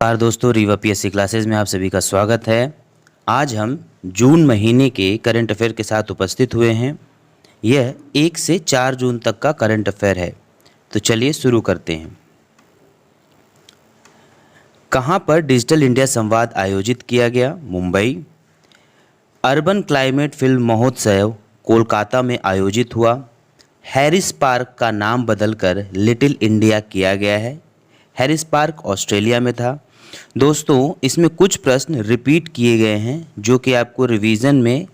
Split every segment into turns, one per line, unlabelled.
नमस्कार दोस्तों, Rewa PSC classes में आप सभी का स्वागत है। आज हम जून महीने के करंट अफेयर के साथ उपस्थित हुए हैं। यह 1 से 4 जून तक का करंट अफेयर है। तो चलिए शुरू करते हैं। कहाँ पर डिजिटल इंडिया संवाद आयोजित किया गया? मुंबई। अर्बन क्लाइमेट फिल्म महोत्सव कोलकाता में आयोजित हुआ। हैरिस पार्क का नाम बदलकर लिटिल इंडिया किया गया है। हैरिस पार्क ऑस्ट्रेलिया में था। दोस्तों, इसमें कुछ प्रश्न रिपीट किए गए हैं जो कि आपको रिवीजन में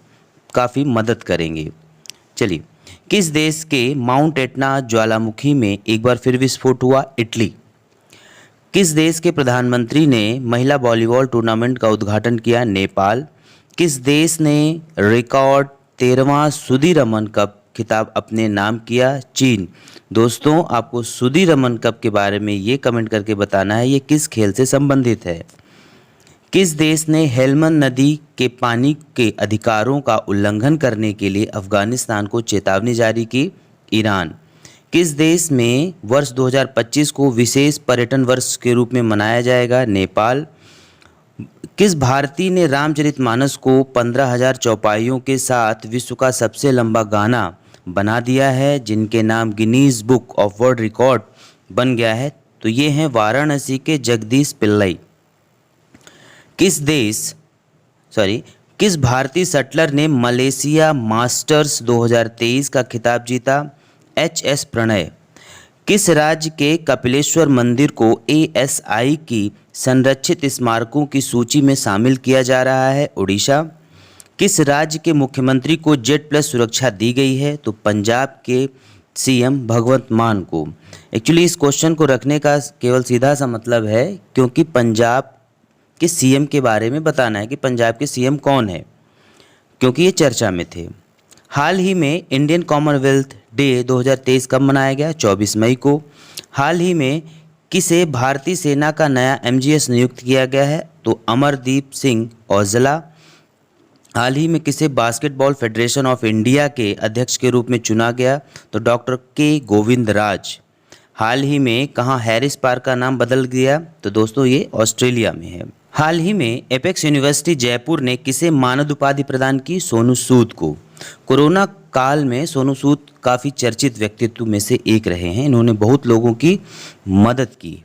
काफ़ी मदद करेंगे। चलिए, किस देश के माउंट एटना ज्वालामुखी में एक बार फिर विस्फोट हुआ? इटली। किस देश के प्रधानमंत्री ने महिला वॉलीबॉल टूर्नामेंट का उद्घाटन किया? नेपाल। किस देश ने रिकॉर्ड 13वां सुदीरमन कप खिताब अपने नाम किया? चीन। दोस्तों, आपको सुदीरमन कप के बारे में ये कमेंट करके बताना है, ये किस खेल से संबंधित है। किस देश ने हेलमंद नदी के पानी के अधिकारों का उल्लंघन करने के लिए अफगानिस्तान को चेतावनी जारी की? ईरान। किस देश में वर्ष 2025 को विशेष पर्यटन वर्ष के रूप में मनाया जाएगा? नेपाल। किस भारतीय ने रामचरितमानस को 15,000 चौपाइयों के साथ विश्व का सबसे लंबा गाना बना दिया है, जिनके नाम Guinness book of world record बन गया है? तो ये हैं वाराणसी के जगदीश पिल्लई। किस भारतीय शटलर ने मलेशिया मास्टर्स 2023 का खिताब जीता? एच.एस. प्रणय। किस राज्य के कपिलेश्वर मंदिर को ASI की संरक्षित स्मारकों की सूची में शामिल किया जा रहा है? उड़ीसा। किस राज्य के मुख्यमंत्री को जेड+ सुरक्षा दी गई है? तो पंजाब के CM भगवंत मान को। एक्चुअली इस क्वेश्चन को रखने का केवल सीधा सा मतलब है क्योंकि पंजाब के CM के बारे में बताना है कि पंजाब के CM कौन है, क्योंकि ये चर्चा में थे। हाल ही में इंडियन कॉमनवेल्थ डे 2023 कब मनाया गया? 24 मई को। हाल ही में किसे भारतीय सेना का नया MGS नियुक्त किया गया है? तो अमरदीप सिंह औजला। हाल ही में किसे बास्केटबॉल फेडरेशन ऑफ इंडिया के अध्यक्ष के रूप में चुना गया? तो डॉक्टर के गोविंदराज। हाल ही में कहाँ हैरिस पार्क का नाम बदल गया? तो दोस्तों, ये ऑस्ट्रेलिया में है। हाल ही में एपेक्स यूनिवर्सिटी जयपुर ने किसे मानद उपाधि प्रदान की? सोनू सूद को। कोरोना काल में सोनू सूद काफ़ी चर्चित व्यक्तित्व में से एक रहे हैं। इन्होंने बहुत लोगों की मदद की।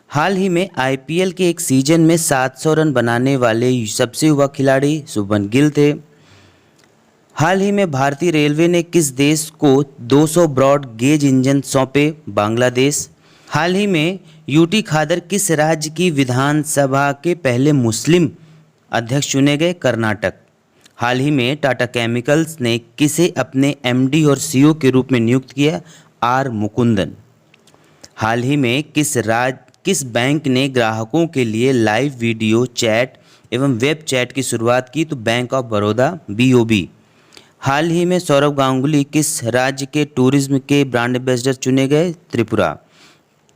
हाल ही में IPL के एक सीजन में 700 रन बनाने वाले सबसे युवा खिलाड़ी शुभमन गिल थे। हाल ही में भारतीय रेलवे ने किस देश को 200 ब्रॉड गेज इंजन सौंपे? बांग्लादेश। हाल ही में UT खादर किस राज्य की विधानसभा के पहले मुस्लिम अध्यक्ष चुने गए? कर्नाटक। हाल ही में टाटा केमिकल्स ने किसे अपने MD और CEO के रूप में नियुक्त किया? R मुकुंदन। हाल ही में किस बैंक ने ग्राहकों के लिए लाइव वीडियो चैट एवं वेब चैट की शुरुआत की? तो बैंक ऑफ बड़ौदा BOB। हाल ही में सौरव गांगुली किस राज्य के टूरिज्म के ब्रांड एम्बेसडर चुने गए? त्रिपुरा।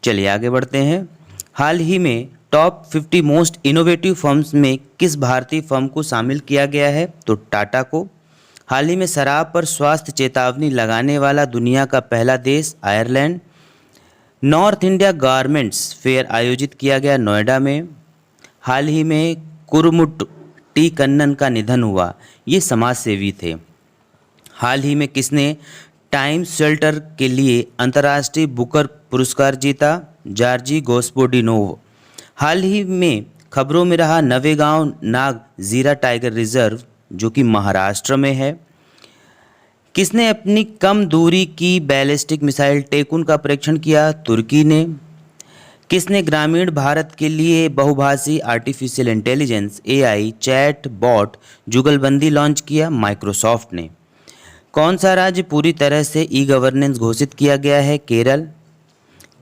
चलिए आगे बढ़ते हैं। हाल ही में टॉप 50 मोस्ट इनोवेटिव फर्म्स में किस भारतीय फर्म को शामिल किया गया है? तो टाटा को। हाल ही में शराब पर स्वास्थ्य चेतावनी लगाने वाला दुनिया का पहला देश? Ireland. North India garments fair आयोजित किया गया नोएडा में। हाल ही में कुरुमुट्टी कन्नन का निधन हुआ, ये समाज सेवी थे। हाल ही में किसने टाइम्स शेल्टर के लिए अंतर्राष्ट्रीय बुकर पुरस्कार जीता? जॉर्जी गोस्पोडिनोव। हाल ही में खबरों में रहा नवेगांव नाग जीरा टाइगर रिजर्व, जो कि महाराष्ट्र में है। किसने अपनी कम दूरी की बैलिस्टिक मिसाइल टेकुन का परीक्षण किया? तुर्की ने। किसने ग्रामीण भारत के लिए बहुभाषी artificial intelligence AI chatbot Jugalbandi launch किया? माइक्रोसॉफ्ट ने। कौन सा राज्य पूरी तरह से E-गवर्नेंस घोषित किया गया है? केरल।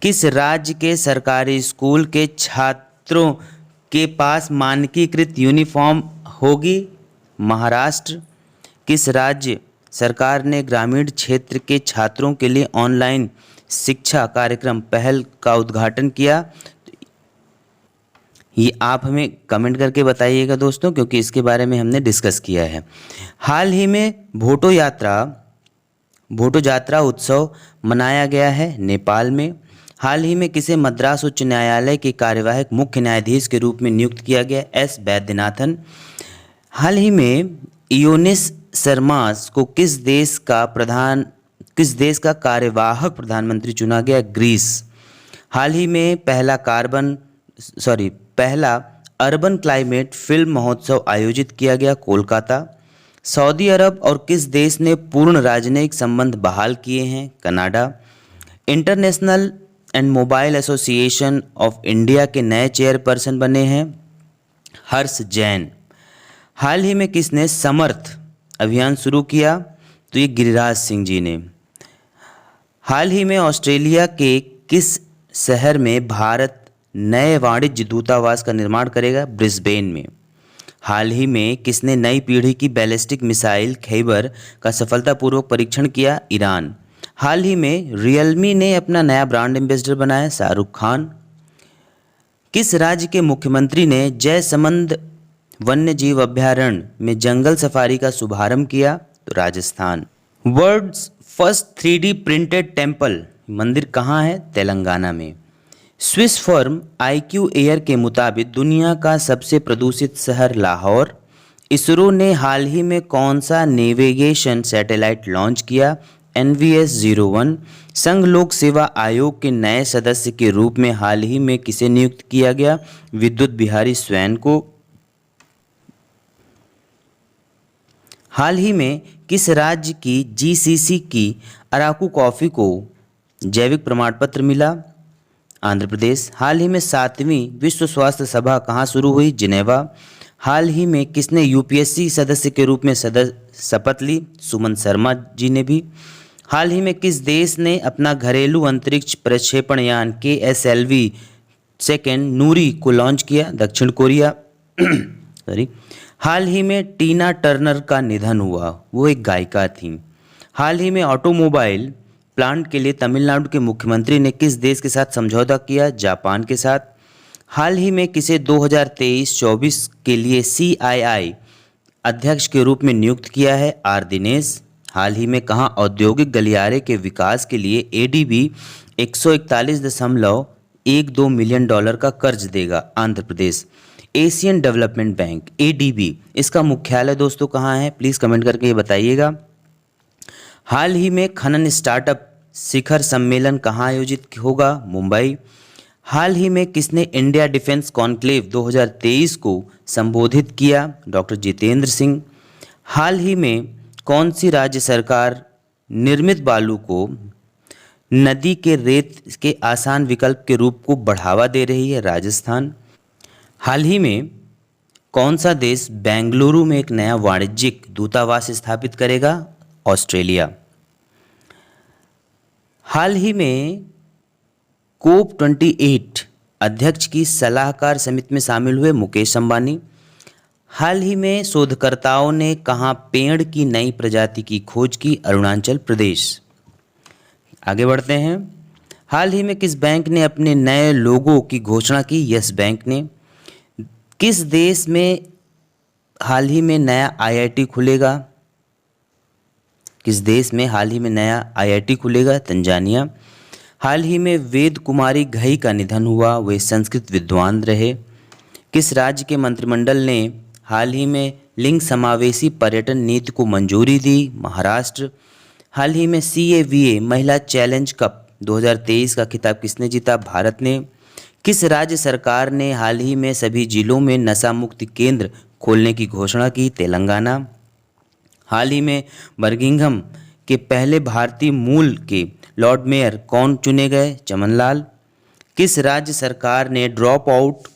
किस राज्य के सरकारी स्कूल के छात्रों के पास मानकीकृत यूनिफॉर्म होगी? महाराष्ट्र। किस राज्य सरकार ने ग्रामीण क्षेत्र के छात्रों के लिए ऑनलाइन शिक्षा कार्यक्रम पहल का उद्घाटन किया? ये आप हमें कमेंट करके बताइएगा दोस्तों, क्योंकि इसके बारे में हमने डिस्कस किया है। हाल ही में भोटो यात्रा उत्सव मनाया गया है नेपाल में। हाल ही में किसे मद्रास उच्च न्यायालय के कार्यवाहक मुख्य न्यायाधीश के रूप में नियुक्त किया गया? एस वैद्यनाथन। हाल ही में इयोनिस शर्मास को किस देश का कार्यवाहक प्रधानमंत्री चुना गया? ग्रीस। हाल ही में पहला अर्बन क्लाइमेट फिल्म महोत्सव आयोजित किया गया? कोलकाता। सऊदी अरब और किस देश ने पूर्ण राजनयिक संबंध बहाल किए हैं? Canada. International and mobile association of India के नए चेयरपर्सन बने हैं हर्ष जैन। हाल ही में किसने समर्थ अभियान शुरू किया? तो ये गिरिराज सिंह जी ने। हाल ही में ऑस्ट्रेलिया के किस शहर में भारत नए वाणिज्य दूतावास का निर्माण करेगा? ब्रिस्बेन में। हाल ही में किसने नई पीढ़ी की बैलिस्टिक मिसाइल खैबर का सफलतापूर्वक परीक्षण किया? ईरान। हाल ही में रियलमी ने अपना नया ब्रांड एम्बेसडर बनाया? शाहरुख खान। किस राज्य के मुख्यमंत्री ने जयसमंद वन्यजीव अभयारण्य में जंगल सफारी का शुभारंभ किया? तो Rajasthan. World's first 3D printed temple मंदिर कहाँ है? तेलंगाना में। स्विस फर्म IQ एयर के मुताबिक दुनिया का सबसे प्रदूषित शहर लाहौर। इसरो ने हाल ही में कौन सा नेविगेशन सैटेलाइट लॉन्च किया? NVS-01। संघ लोक सेवा आयोग के नए सदस्य के रूप में हाल ही में किसे नियुक्त किया गया? विद्युत बिहारी स्वैन को। हाल ही में किस राज्य की GCC की अराकू कॉफ़ी को जैविक प्रमाण पत्र मिला? आंध्र प्रदेश। हाल ही में 7वीं विश्व स्वास्थ्य सभा कहाँ शुरू हुई? जिनेवा। हाल ही में किसने UPSC सदस्य के रूप में शपथ ली? सुमन शर्मा जी ने भी। हाल ही में किस देश ने अपना घरेलू अंतरिक्ष प्रक्षेपण यान KSLV-2 नूरी को लॉन्च किया? दक्षिण कोरिया। हाल ही में टीना टर्नर का निधन हुआ, वो एक गायिका थी। हाल ही में ऑटोमोबाइल प्लांट के लिए तमिलनाडु के मुख्यमंत्री ने किस देश के साथ समझौता किया? जापान के साथ। हाल ही में किसे 2023-24 के लिए CII अध्यक्ष के रूप में नियुक्त किया है? R दिनेश। हाल ही में कहाँ औद्योगिक गलियारे के विकास के लिए ADB $141.12 मिलियन का कर्ज देगा? Andhra Pradesh. Asian development bank ADB, इसका मुख्यालय दोस्तों कहाँ है? प्लीज़ कमेंट करके ये बताइएगा। हाल ही में खनन स्टार्टअप शिखर सम्मेलन कहाँ आयोजित होगा? मुंबई। हाल ही में किसने इंडिया डिफेंस कॉन्क्लेव 2023 को संबोधित किया? डॉक्टर जितेंद्र सिंह। हाल ही में कौन सी राज्य सरकार निर्मित बालू को नदी के रेत के आसान विकल्प के रूप को बढ़ावा दे रही है? राजस्थान। हाल ही में कौन सा देश बेंगलुरु में एक नया वाणिज्यिक दूतावास स्थापित करेगा? ऑस्ट्रेलिया। हाल ही में COP28 अध्यक्ष की सलाहकार समिति में शामिल हुए मुकेश अंबानी। हाल ही में शोधकर्ताओं ने कहाँ पेड़ की नई प्रजाति की खोज की? अरुणाचल प्रदेश। आगे बढ़ते हैं। हाल ही में किस बैंक ने अपने नए लोगो की घोषणा की? यस बैंक ने। किस देश में हाल ही में नया IIT खुलेगा? किस देश में हाल ही में नया IIT खुलेगा? तंजानिया। हाल ही में वेद कुमारी घई का निधन हुआ, वे संस्कृत विद्वान रहे। किस राज्य के मंत्रिमंडल ने हाल ही में लिंग समावेशी पर्यटन नीति को मंजूरी दी? महाराष्ट्र। हाल ही में CAVA महिला चैलेंज कप 2023 का खिताब किसने जीता? भारत ने। किस राज्य सरकार ने हाल ही में सभी जिलों में नशा मुक्ति केंद्र खोलने की घोषणा की? तेलंगाना। हाल ही में बर्मिंघम के पहले भारतीय मूल के लॉर्ड मेयर कौन चुने गए? चमनलाल। किस राज्य सरकार ने ड्रॉप आउट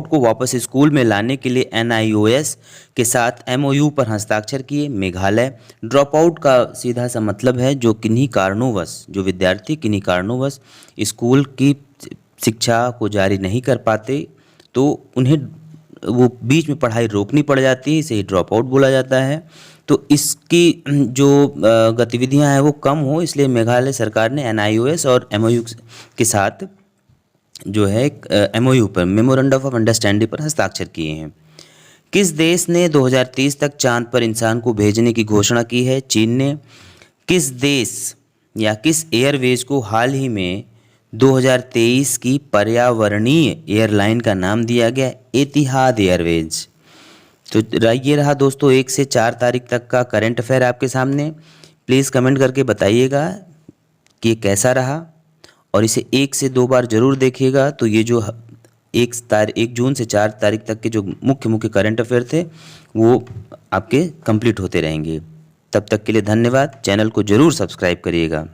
को वापस स्कूल में लाने के लिए NIOS के साथ MOU पर हस्ताक्षर किए? मेघालय। ड्रॉप आउट का सीधा सा मतलब है जो विद्यार्थी किन्हीं कारणोंवश स्कूल की शिक्षा को जारी नहीं कर पाते तो उन्हें वो बीच में पढ़ाई रोकनी पड़ जाती है, इसे ड्रॉप आउट बोला जाता है। तो इसकी जो गतिविधियां हैं वो कम हो, इसलिए मेघालय सरकार ने NIOS और MOU के साथ जो है MOU पर मेमोरेंडम ऑफ अंडरस्टैंडिंग पर हस्ताक्षर किए हैं। किस देश ने 2030 तक चांद पर इंसान को भेजने की घोषणा की है? चीन ने। किस देश या किस एयरवेज को हाल ही में 2023 की पर्यावरणीय एयरलाइन का नाम दिया गया? एतिहाद एयरवेज। तो ये रहा दोस्तों 1 से 4 तारीख तक का करंट अफेयर आपके सामने। प्लीज़ कमेंट करके बताइएगा कि ये कैसा रहा, और इसे 1 से 2 बार ज़रूर देखिएगा। तो ये जो 1 जून से 4 तारीख तक के जो मुख्य मुख्य करंट अफेयर थे वो आपके कंप्लीट होते रहेंगे। तब तक के लिए धन्यवाद। चैनल को ज़रूर सब्सक्राइब करिएगा।